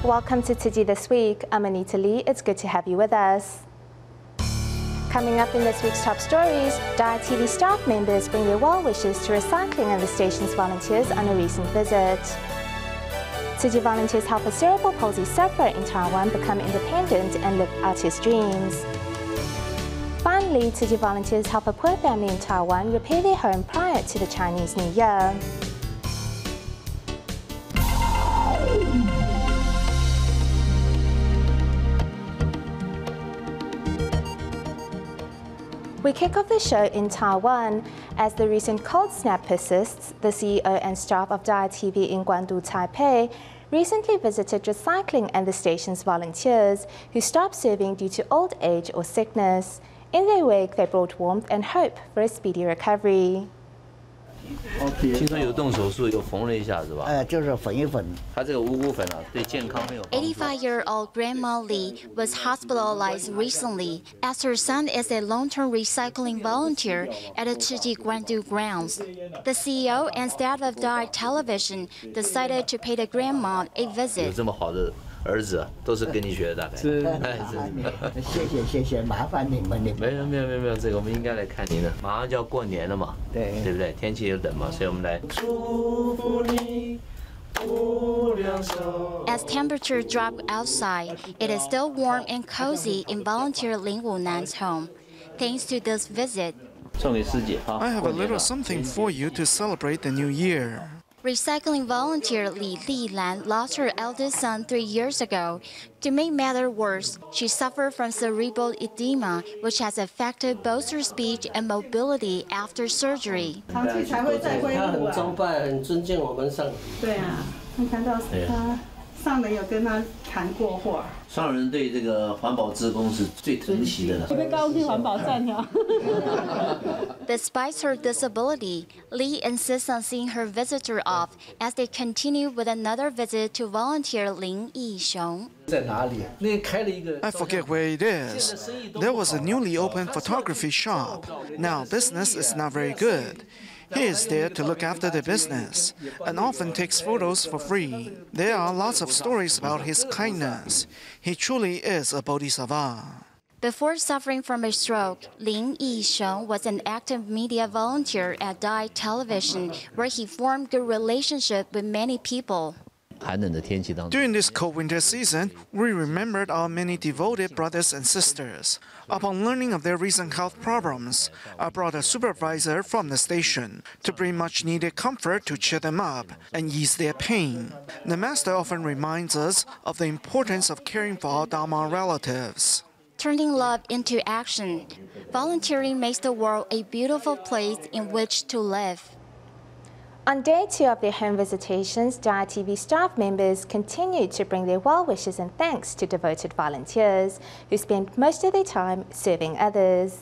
Welcome to Tzu Chi This Week. I'm Anita Lee. It's good to have you with us. Coming up in this week's top stories, Daai TV staff members bring their well wishes to recycling and the station's volunteers on a recent visit. Tzu Chi volunteers help a cerebral palsy sufferer in Taiwan become independent and live out his dreams. Finally, Tzu Chi volunteers help a poor family in Taiwan repair their home prior to the Chinese New Year. We kick off the show in Taiwan. As the recent cold snap persists, the CEO and staff of Daai TV in Guangdu, Taipei, recently visited recycling and the station's volunteers who stopped serving due to old age or sickness. In their wake, they brought warmth and hope for a speedy recovery. 听说有动手术，有缝了一下是吧？就是缝一缝。它这个五谷粉啊，对健康很有帮助。 85-year-old Grandma Lee was hospitalized recently as her son is a long-term recycling volunteer at the Tzu Chi Guangdu grounds. The CEO and staff of Daai Television decided to pay the grandma a 有 visit. 这么好的儿子，都是跟你学的，大概。谢谢，麻烦你们。没有，这个我们应该来看您的。马上就要过年了嘛，对不对？天气又冷嘛，所以我们来祝福你。 As temperature dropped outside, it is still warm and cozy in volunteer Lin Wunan's home. Thanks to this visit, 送给师姐哈。 I have a little something for you to celebrate the new year. recycling volunteer Li Lilan lost her eldest son 3 years ago. To make matters worse, she suffered from cerebral edema, which has affected both her speech and mobility after surgery. 长期才会再恢复啊。他很崇拜，很尊敬我们上。对啊，你看到他上人有跟他谈过话。上人对这个环保志工是最疼惜的了。特别高兴环保站呀。Despite her disability, Lee insists on seeing her visitor off as they continue with another visit to volunteer Lin Yixiong. I forget where it is. There was a newly opened photography shop. Now business is not very good. He is there to look after the business and often takes photos for free. There are lots of stories about his kindness. He truly is a bodhisattva. Before suffering from a stroke, Lin Yixiong was an active media volunteer at Daai Television, where he formed good relationship with many people. During this cold winter season, we remembered our many devoted brothers and sisters. Upon learning of their recent health problems, I brought a supervisor from the station to bring much-needed comfort to cheer them up and ease their pain. The master often reminds us of the importance of caring for our Dharma relatives. Turning love into action, volunteering makes the world a beautiful place in which to live. On day 2 of their home visitations, Daai TV staff members continued to bring their well wishes and thanks to devoted volunteers who spent most of their time serving others.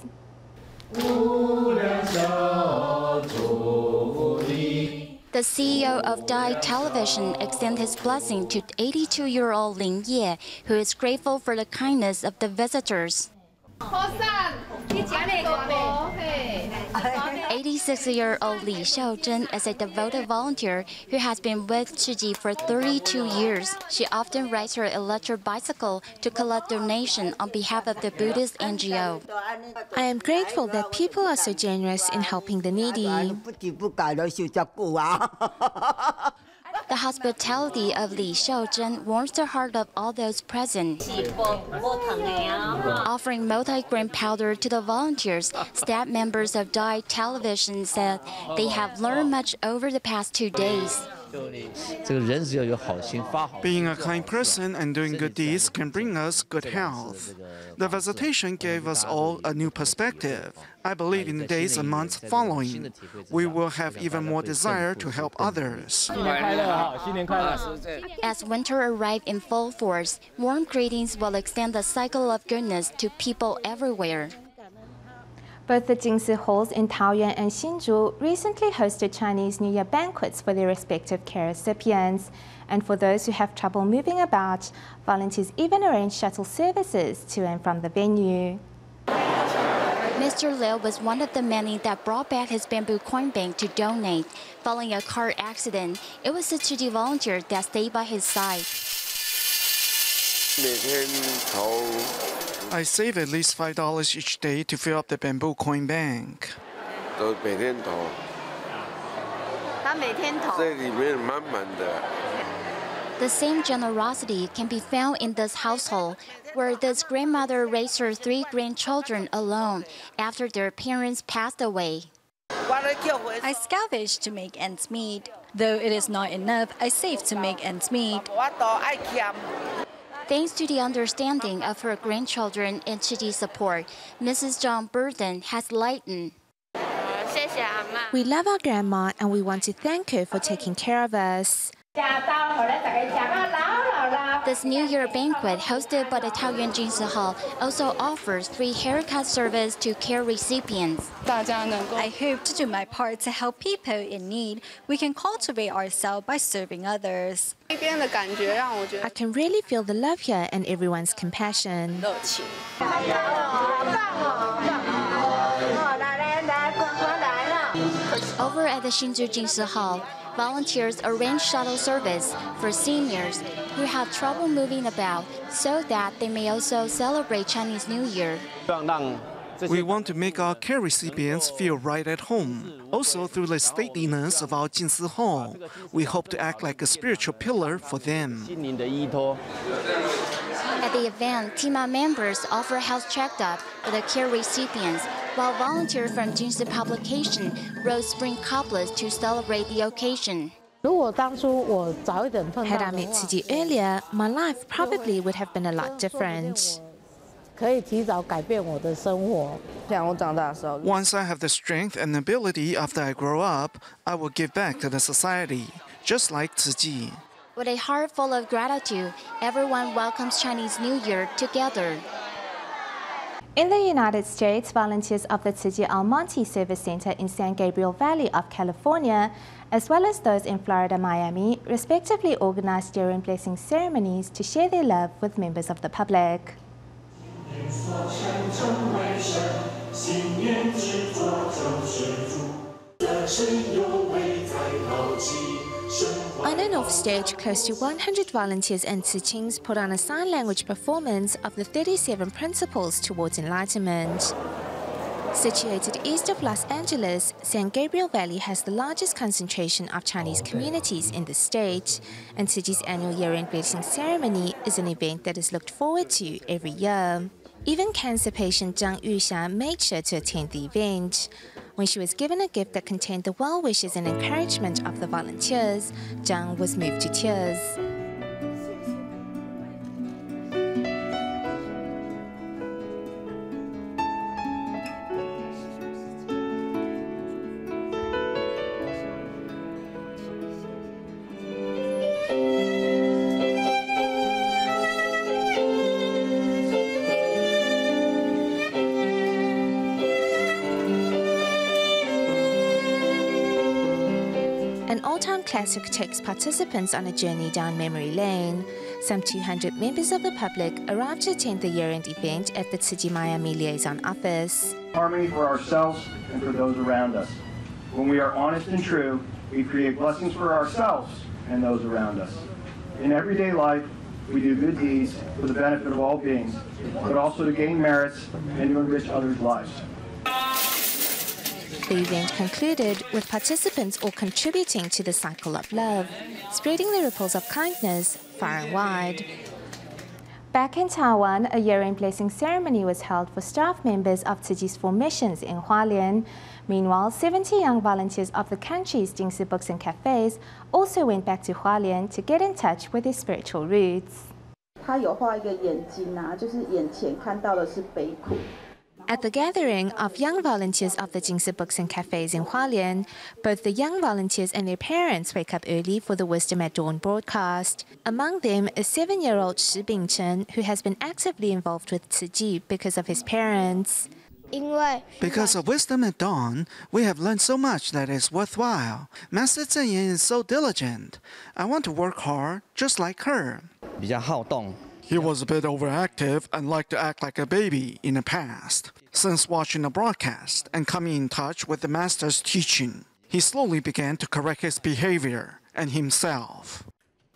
The CEO of Daai Television extends his blessing to 82-year-old Lin Ye, who is grateful for the kindness of the visitors. 86-year-old Li Xiaozhen is a devoted volunteer who has been with Tzu Chi for 32 years. She often rides her electric bicycle to collect donations on behalf of the Buddhist NGO. I am grateful that people are so generous in helping the needy. The hospitality of Li Xiaozhen warms the heart of all those present. Offering multi-grain powder to the volunteers, staff members of Daai Television said they have learned much over the past 2 days. Being a kind person and doing good deeds can bring us good health. The visitation gave us all a new perspective. I believe in the days and months following, we will have even more desire to help others. As winter arrived in full force, warm greetings will extend the cycle of goodness to people everywhere. Both the Jingsi halls in Taoyuan and Hsinchu recently hosted Chinese New Year banquets for their respective care recipients. And for those who have trouble moving about, volunteers even arranged shuttle services to and from the venue. Mr. Liu was one of the many that brought back his bamboo coin bank to donate. Following a car accident, it was a Tzu Chi volunteer that stayed by his side. I save at least $5 each day to fill up the bamboo coin bank. The same generosity can be found in this household, where this grandmother raised her 3 grandchildren alone after their parents passed away. I scavenge to make ends meet. Though it is not enough, I save to make ends meet. Thanks to the understanding of her grandchildren and Tzu Chi's support, Mrs. Zhang's burden has lightened. We love our grandma and we want to thank her for taking care of us. This New Year banquet hosted by the Taiwan Jinsi Hall also offers free haircut service to care recipients. I hope to do my part to help people in need. We can cultivate ourselves by serving others. I can really feel the love here and everyone's compassion. Over at the Hsinchu Jinsi Hall, volunteers arrange shuttle service for seniors who have trouble moving about so that they may also celebrate Chinese New Year. We want to make our care recipients feel right at home. Also, through the stateliness of our Jinsi Hall, we hope to act like a spiritual pillar for them. At the event, TIMA members offer health checkup for the care recipients, while volunteers from Jinsi Publication wrote spring couplets to celebrate the occasion. Had I met Tzu Chi earlier, my life probably would have been a lot different. Once I have the strength and ability after I grow up, I will give back to the society, just like Tzu Chi. With a heart full of gratitude, everyone welcomes Chinese New Year together. In the United States, volunteers of the Tzu Chi Almonte Service Center in San Gabriel Valley of California, as well as those in Florida, Miami, respectively organized year-end blessing ceremonies to share their love with members of the public. On and off stage, close to 100 volunteers and Tzu Chings put on a sign language performance of the 37 principles towards enlightenment. Situated east of Los Angeles, San Gabriel Valley has the largest concentration of Chinese communities in the state, and Tzu Chi's annual year-end blessing ceremony is an event that is looked forward to every year. Even cancer patient Zhang Yuxia made sure to attend the event. When she was given a gift that contained the well wishes and encouragement of the volunteers, Zhang was moved to tears. An all-time classic takes participants on a journey down memory lane. Some 200 members of the public arrived to attend the year-end event at the Tzu Chi Miami Liaison Office. Harmony for ourselves and for those around us. When we are honest and true, we create blessings for ourselves and those around us. In everyday life, we do good deeds for the benefit of all beings, but also to gain merits and to enrich others' lives. The event concluded with participants all contributing to the cycle of love, spreading the ripples of kindness far and wide. Back in Taiwan, a year-end blessing ceremony was held for staff members of Tzu Chi's 4 missions in Hualien. Meanwhile, 70 young volunteers of the country's Jinsi books and cafes also went back to Hualien to get in touch with their spiritual roots. At the gathering of young volunteers of the Jinsi books and cafes in Hualien, both the young volunteers and their parents wake up early for the Wisdom at Dawn broadcast. Among them is 7-year-old Shi Bingchen, who has been actively involved with Tzu Chi because of his parents. Because of Wisdom at Dawn, we have learned so much that is worthwhile. Master Zhenyan is so diligent. I want to work hard, just like her. He was a bit overactive and liked to act like a baby in the past. Since watching the broadcast and coming in touch with the master's teaching, he slowly began to correct his behavior and himself.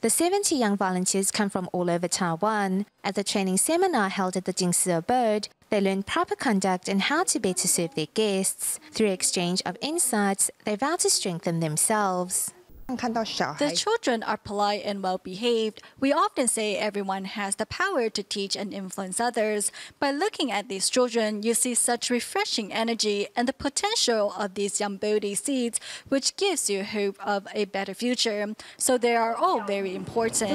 The 70 young volunteers come from all over Taiwan. At the training seminar held at the Jingsi abode, they learned proper conduct and how to better serve their guests. Through exchange of insights, they vow to strengthen themselves. The children are polite and well-behaved. We often say everyone has the power to teach and influence others. By looking at these children, you see such refreshing energy and the potential of these young Bodhi seeds, which gives you hope of a better future. So they are all very important.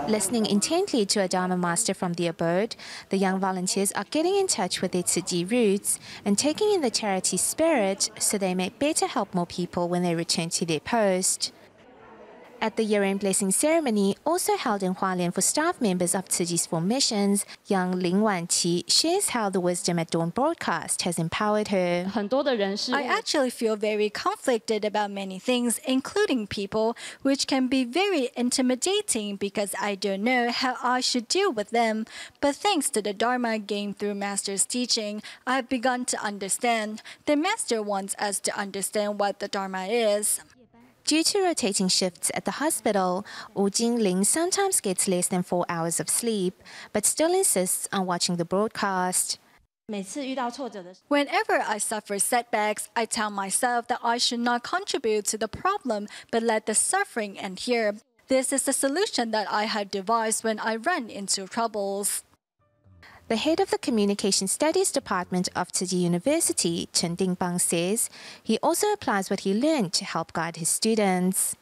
Listening intently to a Dharma master from the abode, the young volunteers are getting in touch with their Tzu Chi roots and taking in the charity spirit so they may better help more people when they return to their post. At the year-end blessing ceremony, also held in Hualien for staff members of Tzu Chi's 4 missions, young Ling Wanqi shares how the Wisdom at Dawn broadcast has empowered her. I actually feel very conflicted about many things, including people, which can be very intimidating because I don't know how I should deal with them. But thanks to the Dharma gained through Master's teaching, I've begun to understand. The Master wants us to understand what the Dharma is. Due to rotating shifts at the hospital, Wu Jingling sometimes gets less than 4 hours of sleep, but still insists on watching the broadcast. Whenever I suffer setbacks, I tell myself that I should not contribute to the problem, but let the suffering end here. This is the solution that I have devised when I run into troubles. The head of the Communication Studies Department of Tzu Chi University, Chen Dingbang, says he also applies what he learned to help guide his students.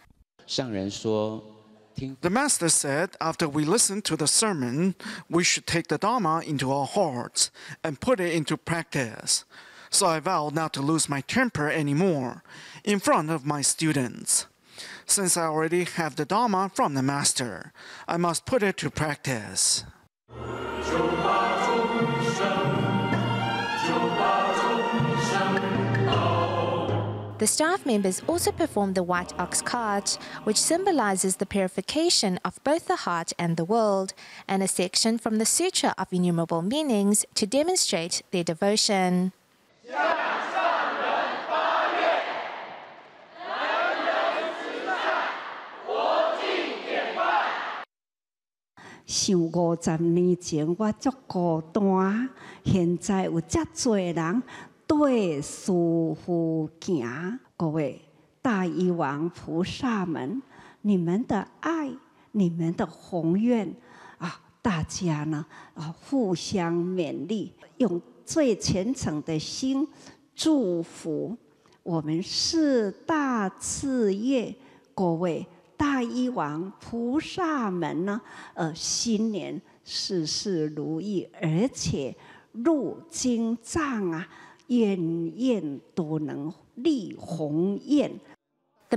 The master said after we listen to the sermon, we should take the Dharma into our hearts and put it into practice. So I vowed not to lose my temper anymore in front of my students. Since I already have the Dharma from the master, I must put it to practice. The staff members also performed the white ox cart, which symbolizes the purification of both the heart and the world, and a section from the Sutra of Innumerable Meanings to demonstrate their devotion.对师父行，各位大医王菩萨们，你们的爱，你们的宏愿啊，大家呢互相勉励，用最虔诚的心祝福我们4大事业，各位大医王菩萨们呢，新年事事如意，而且入经藏啊。The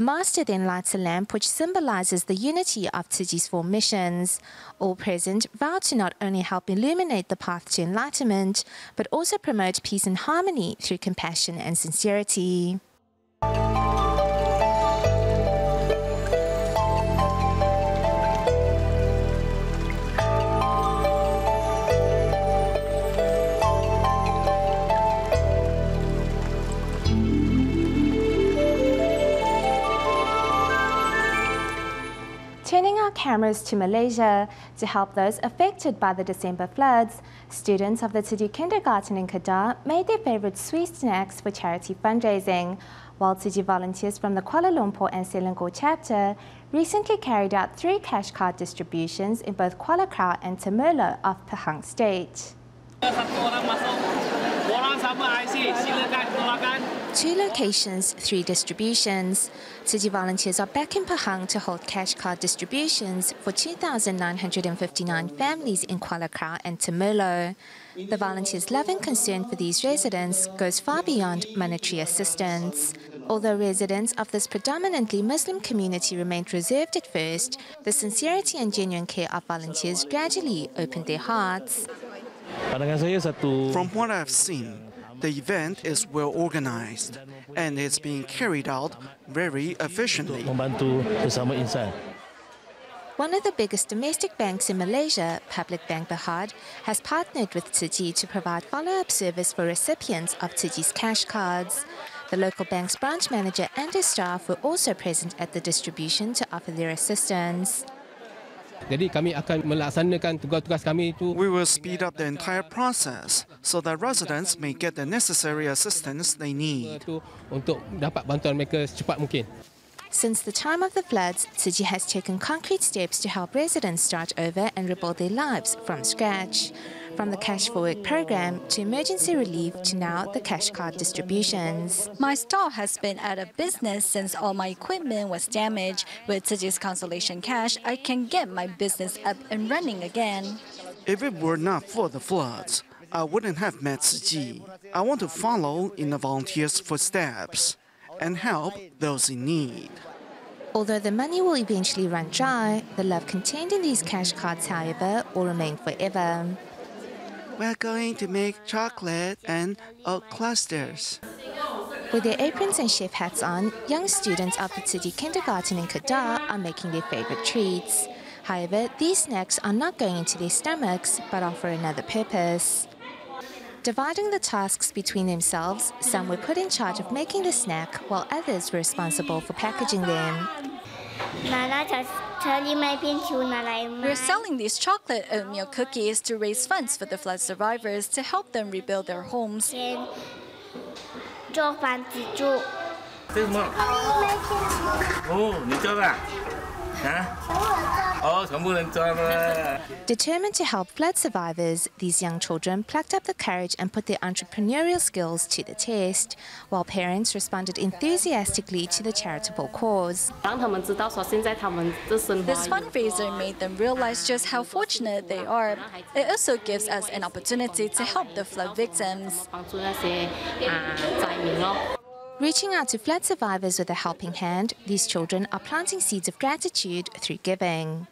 master then lights a lamp which symbolizes the unity of Tzu Chi's 4 missions. All present vow to not only help illuminate the path to enlightenment, but also promote peace and harmony through compassion and sincerity. Turning our cameras to Malaysia to help those affected by the December floods, students of the Tzu Chi Kindergarten in Kedah made their favorite sweet snacks for charity fundraising, while Tzu Chi volunteers from the Kuala Lumpur and Selangor chapter recently carried out 3 cash card distributions in both Kuala Krau and Temerloh of Pahang State. 2 locations, 3 distributions. Tzu Chi volunteers are back in Pahang to hold cash card distributions for 2,959 families in Kuala Krau and Temerloh. The volunteers' love and concern for these residents goes far beyond monetary assistance. Although residents of this predominantly Muslim community remained reserved at first, the sincerity and genuine care of volunteers gradually opened their hearts. From what I've seen, the event is well organized and it's being carried out very efficiently. One of the biggest domestic banks in Malaysia, Public Bank Berhad, has partnered with Tzu Chi to provide follow-up service for recipients of Tzu Chi's cash cards. The local bank's branch manager and his staff were also present at the distribution to offer their assistance. Jadi kami akan melaksanakan tugas-tugas kami itu. We will speed up the entire process so that residents may get the necessary assistance they need. Untuk dapat bantuan mereka secepat mungkin. Since the time of the floods, Tzu Chi has taken concrete steps to help residents start over and rebuild their lives from scratch. From the Cash for Work program to emergency relief to now the cash card distributions. My stall has been out of business since all my equipment was damaged. With Tzu Chi's Consolation Cash, I can get my business up and running again. If it were not for the floods, I wouldn't have met Tzu Chi. I want to follow in the volunteers' footsteps and help those in need. Although the money will eventually run dry, the love contained in these cash cards, however, will remain forever. We're going to make chocolate and oat clusters. With their aprons and chef hats on, young students of the Tzu Chi kindergarten in Kedah are making their favorite treats. However, these snacks are not going into their stomachs, but are for another purpose. Dividing the tasks between themselves, some were put in charge of making the snack, while others were responsible for packaging them. We're selling these chocolate oatmeal cookies to raise funds for the flood survivors to help them rebuild their homes. Determined to help flood survivors, these young children plucked up the courage and put their entrepreneurial skills to the test, while parents responded enthusiastically to the charitable cause. This fundraiser made them realize just how fortunate they are. It also gives us an opportunity to help the flood victims. Reaching out to flood survivors with a helping hand, these children are planting seeds of gratitude through giving.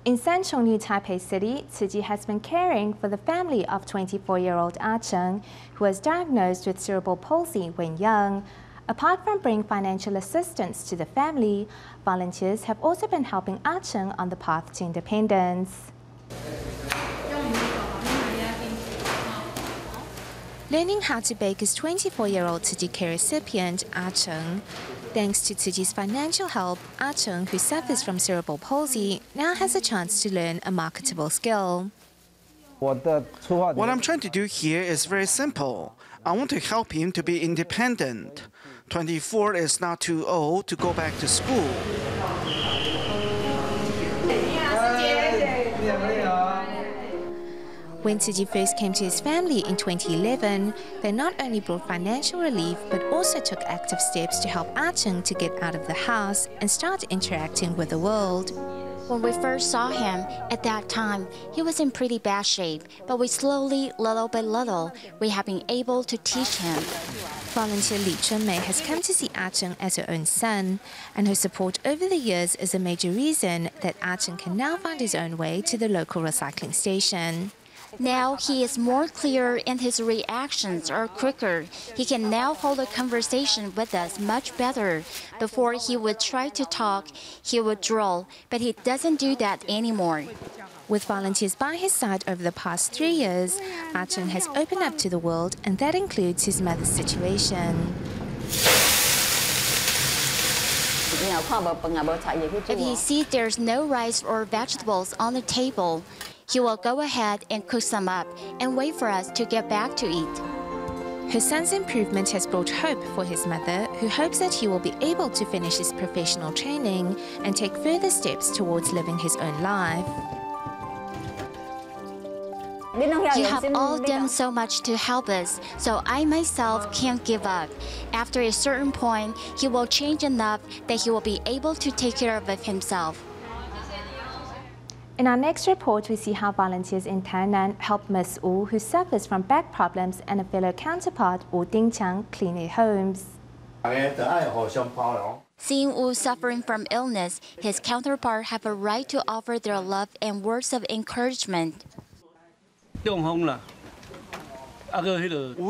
In Sanchong, New Taipei City, Tzu Chi has been caring for the family of 24-year-old Ah Cheng, who was diagnosed with cerebral palsy when young. Apart from bringing financial assistance to the family, volunteers have also been helping Ah Cheng on the path to independence. Learning how to bake is 24-year-old Tzu Chi care recipient Ah Cheng. Thanks to Tzu Chi's financial help, Ah Cheng, who suffers from cerebral palsy, now has a chance to learn a marketable skill. What I'm trying to do here is very simple. I want to help him to be independent. 24 is not too old to go back to school. When Tzu Chi first came to his family in 2011, they not only brought financial relief but also took active steps to help Ah Cheng to get out of the house and start interacting with the world. When we first saw him, at that time, he was in pretty bad shape, but we slowly, little by little, we have been able to teach him. Volunteer Li Chunmei has come to see Ah Cheng as her own son, and her support over the years is a major reason that Ah Cheng can now find his own way to the local recycling station. Now he is more clear and his reactions are quicker. He can now hold a conversation with us much better. Before he would try to talk, he would drawl, but he doesn't do that anymore. With volunteers by his side over the past 3 years, Ah Cheng has opened up to the world, and that includes his mother's situation. If he sees there's no rice or vegetables on the table, he will go ahead and cook some up and wait for us to get back to eat. Her son's improvement has brought hope for his mother, who hopes that he will be able to finish his professional training and take further steps towards living his own life. You have all done so much to help us, so I myself can't give up. After a certain point, he will change enough that he will be able to take care of himself. In our next report, we see how volunteers in Taiwan help Miss Wu, who suffers from back problems, and a fellow counterpart, Wu Dingqiang, clean their homes. Seeing Wu suffering from illness, his counterpart have a right to offer their love and words of encouragement. Wu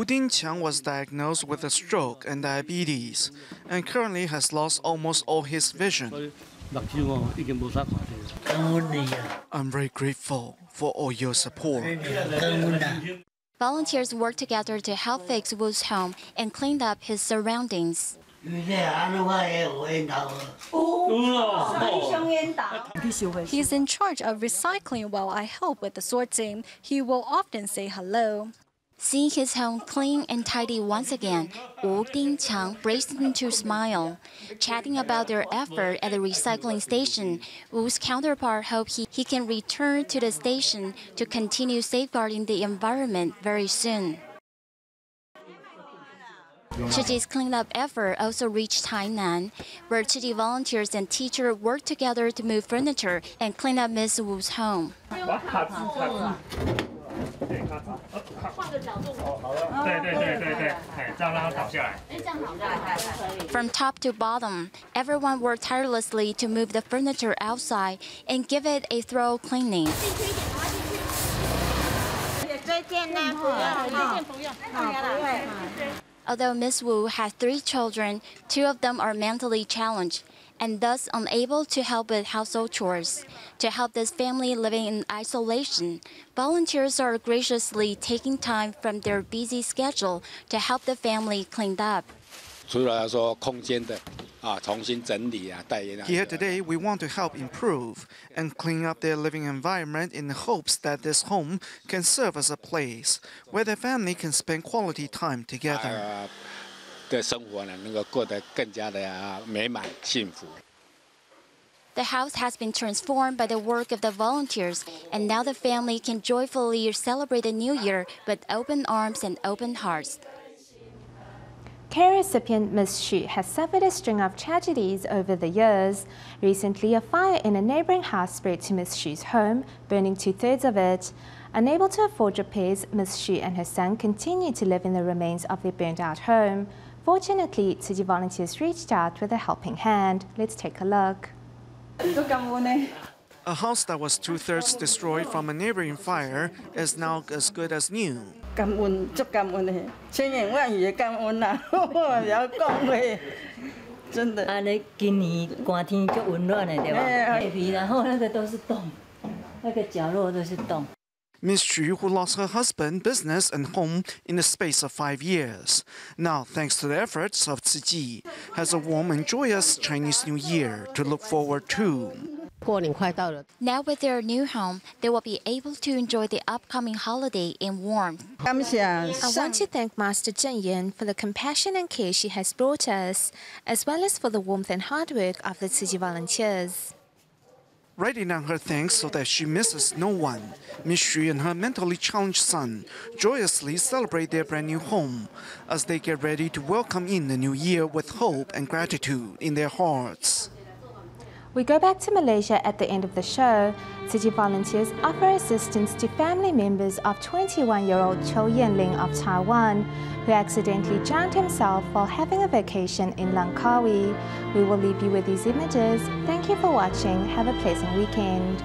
Dingqiang was diagnosed with a stroke and diabetes, and currently has lost almost all his vision. I'm very grateful for all your support. Volunteers worked together to help fix Wu's home and clean up his surroundings. He's in charge of recycling while I help with the sorting. He will often say hello. Seeing his home clean and tidy once again, Wu Dingqiang burst into smile. Chatting about their effort at the recycling station, Wu's counterpart hopes he can return to the station to continue safeguarding the environment very soon. Tzu Chi's cleanup effort also reached Tainan, where Tzu Chi volunteers and teachers worked together to move furniture and clean up Miss Wu's home. From top to bottom, everyone worked tirelessly to move the furniture outside and give it a thorough cleaning. Although Miss Wu has 3 children, 2 of them are mentally challenged and thus unable to help with household chores. To help this family living in isolation, volunteers are graciously taking time from their busy schedule to help the family clean up. Here today, we want to help improve and clean up their living environment in the hopes that this home can serve as a place where the family can spend quality time together. The house has been transformed by the work of the volunteers, and now the family can joyfully celebrate the new year with open arms and open hearts. Care recipient Ms. Xu has suffered a string of tragedies over the years. Recently, a fire in a neighboring house spread to Ms. Xu's home, burning 2/3 of it. Unable to afford repairs, Ms. Xu and her son continue to live in the remains of their burnt-out home. Fortunately, Tzu Chi volunteers reached out with a helping hand. Let's take a look. A house that was 2/3 destroyed from a neighboring fire is now as good as new. Miss Xu, who lost her husband, business, and home in the space of 5 years, now, thanks to the efforts of Tzu Chi, has a warm and joyous Chinese New Year to look forward to. Now with their new home, they will be able to enjoy the upcoming holiday in warmth. I want to thank Master Zheng Yan for the compassion and care she has brought us, as well as for the warmth and hard work of the Tzu Chi volunteers. Writing down her thanks so that she misses no one, Miss Xu and her mentally challenged son joyously celebrate their brand new home as they get ready to welcome in the new year with hope and gratitude in their hearts. We go back to Malaysia at the end of the show. Tzu Chi volunteers offer assistance to family members of 21-year-old Hualien of Taiwan, who accidentally drowned himself while having a vacation in Langkawi. We will leave you with these images. Thank you for watching. Have a pleasant weekend.